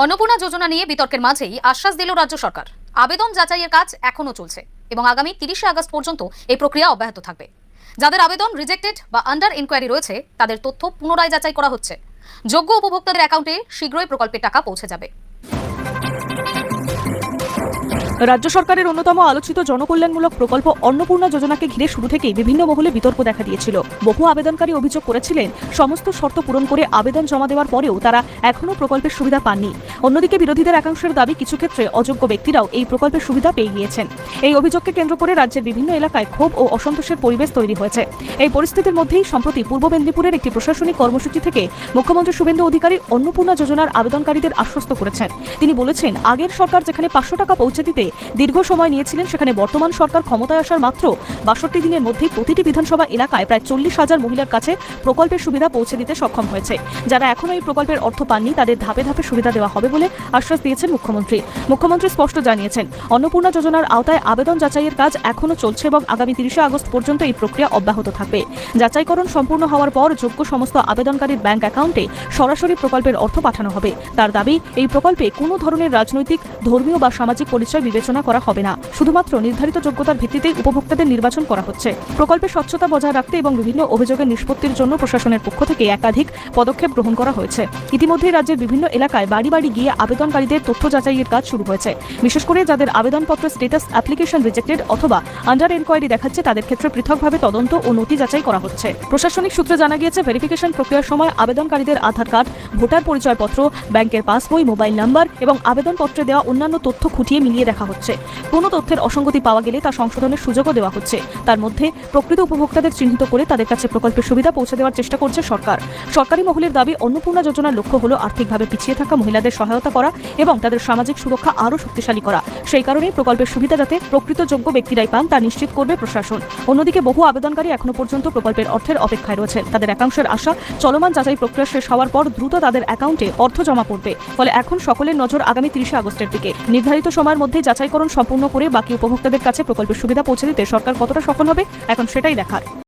অন্নপূর্ণা যোজনা নিয়ে বিতর্কের মাঝেই আশ্বাস দিল রাজ্য সরকার। আবেদন যাচাইয়ের কাজ এখনো চলছে এবং আগামী 30শে আগস্ট পর্যন্ত এই প্রক্রিয়া অব্যাহত থাকবে। যাদের আবেদন রিজেক্টেড বা আন্ডার ইনকোয়ারি রয়েছে তাদের তথ্য পুনরায় যাচাই করা হচ্ছে। যোগ্য উপভোক্তাদের অ্যাকাউন্টে শীঘ্রই প্রকল্পের টাকা পৌঁছে যাবে। রাজ্য সরকারের অন্যতম আলোচিত জনকল্যাণমূলক প্রকল্প অন্নপূর্ণা যোজনাকে ঘিরে শুরু থেকেই বিভিন্ন মহলে বিতর্ক দেখা দিয়েছিল। বহু আবেদনকারী অভিযোগ করেছিলেন সমস্ত শর্ত পূরণ করে আবেদন জমা দেওয়ার পরেও তারা এখনো প্রকল্পের সুবিধা পাননি। অন্যদিকে বিরোধীদের একাংশের দাবি কিছু ক্ষেত্রে অযোগ্য ব্যক্তিরাও এই প্রকল্পের সুবিধা পেয়ে গিয়েছেন। এই অভিযোগকে কেন্দ্র করে রাজ্যের বিভিন্ন এলাকায় ক্ষোভ ও অসন্তোষের পরিবেশ তৈরি হয়েছে। এই পরিস্থিতির মধ্যেই সম্প্রতি পূর্ব মেদিনীপুরের একটি প্রশাসনিক কর্মসূচি থেকে মুখ্যমন্ত্রী শুভেন্দু অধিকারী অন্নপূর্ণা যোজনার আবেদনকারীদের আশ্বস্ত করেছেন। তিনি বলেছেন, আগের সরকার যেখানে 500 টাকা পৌঁছে দিতে দীর্ঘ সময় নিয়েছিলেন, সেখানে বর্তমান সরকার ক্ষমতায় আসার মাত্র 62 দিনের মধ্যেই প্রতিটি বিধানসভা এলাকায় প্রায় 40,000 মহিলার কাছে প্রকল্পের সুবিধা পৌঁছে দিতে সক্ষম হয়েছে। যারা এখনো এই প্রকল্পের অর্থ পাননি তাদের ধাপে ধাপে সুবিধা দেওয়া হবে বলে আশ্বাস দিয়েছেন মুখ্যমন্ত্রী। মুখ্যমন্ত্রী স্পষ্ট জানিয়েছেন, অন্নপূর্ণা যোজনার আওতায় আবেদন যাচাইয়ের কাজ এখনো চলছে এবং আগামী 30শে আগস্ট পর্যন্ত এই প্রক্রিয়া অব্যাহত থাকবে। যাচাইকরণ সম্পূর্ণ হওয়ার পর যোগ্য সমস্ত আবেদনকারীর ব্যাংক অ্যাকাউন্টে সরাসরি প্রকল্পের অর্থ পাঠানো হবে। তার দাবি, এই প্রকল্পে কোনো ধরনের রাজনৈতিক, ধর্মীয় বা সামাজিক পরিচয় বিবেচনা করা হবে না। শুধুমাত্র নির্ধারিত যোগ্যতার ভিত্তিতেই উপভোক্তাদের নির্বাচন করা হচ্ছে। প্রকল্পের স্বচ্ছতা বজায় রাখতে এবং বিভিন্ন অভিযোগের নিষ্পত্তির জন্য প্রশাসনের পক্ষ থেকে একাধিক পদক্ষেপ গ্রহণ করা হয়েছে। ইতিমধ্যেই রাজ্যের বিভিন্ন এলাকায় বাড়ি বাড়ি গিয়ে আবেদনকারীদের তথ্য যাচাইয়ের কাজ শুরু হয়েছে। বিশেষ করে যাদের আবেদনপত্রের স্ট্যাটাস অ্যাপ্লিকেশন রিজেক্টেড অথবা আন্ডার এনকোয়ারি দেখাচ্ছে তাদের ক্ষেত্রে পৃথকভাবে তদন্ত ও নথি যাচাই করা হচ্ছে। প্রশাসনিক সূত্রে জানা গিয়েছে, ভেরিফিকেশন প্রক্রিয়ার সময় আবেদনকারীদের আধার কার্ড, ভোটার পরিচয়পত্র, ব্যাংকের পাসবই, মোবাইল নাম্বার এবং আবেদনপত্রে দেওয়া অন্যান্য তথ্য খুঁটিয়ে মিলিয়ে দেখা হচ্ছে। কোনো তথ্যের অসঙ্গতি পাওয়া গেলে তা সংশোধনের সুযোগও দেওয়া হচ্ছে। তার মধ্যে প্রকৃত উপভোক্তাদের চিহ্নিত করে তাদের কাছে প্রকল্পের সুবিধা পৌঁছে দেওয়ার চেষ্টা করছে সরকার। সরকারি মহলের দাবি, অন্নপূর্ণা যোজনার লক্ষ্য হলো আর্থিকভাবে পিছিয়ে থাকা মহিলাদের সহায়তা করা এবং তাদের সামাজিক সুরক্ষা আরও শক্তিশালী করা। সেই কারণেই প্রকল্পের সুবিধা যাতে প্রকৃত যোগ্য ব্যক্তিরাই পান তা নিশ্চিত করবে প্রশাসন। অন্যদিকে বহু আবেদনকারী এখনো পর্যন্ত প্রকল্পের অর্থের অপেক্ষায় রয়েছেন। তাদের একাংশের আশা, চলমান যাচাই প্রক্রিয়া শেষ হওয়ার পর দ্রুত তাদের অ্যাকাউন্টে অর্থ জমা পড়বে। ফলে এখন সকলের নজর আগামী 30শে আগস্টের দিকে। নির্ধারিত সময়ের মধ্যে যাচাইকরণ সম্পূর্ণ করে বাকি উপভোক্তাদের কাছে প্রকল্পের সুবিধা পৌঁছে দিতে সরকার কতটা সফল হবে এখন সেটাই দেখার।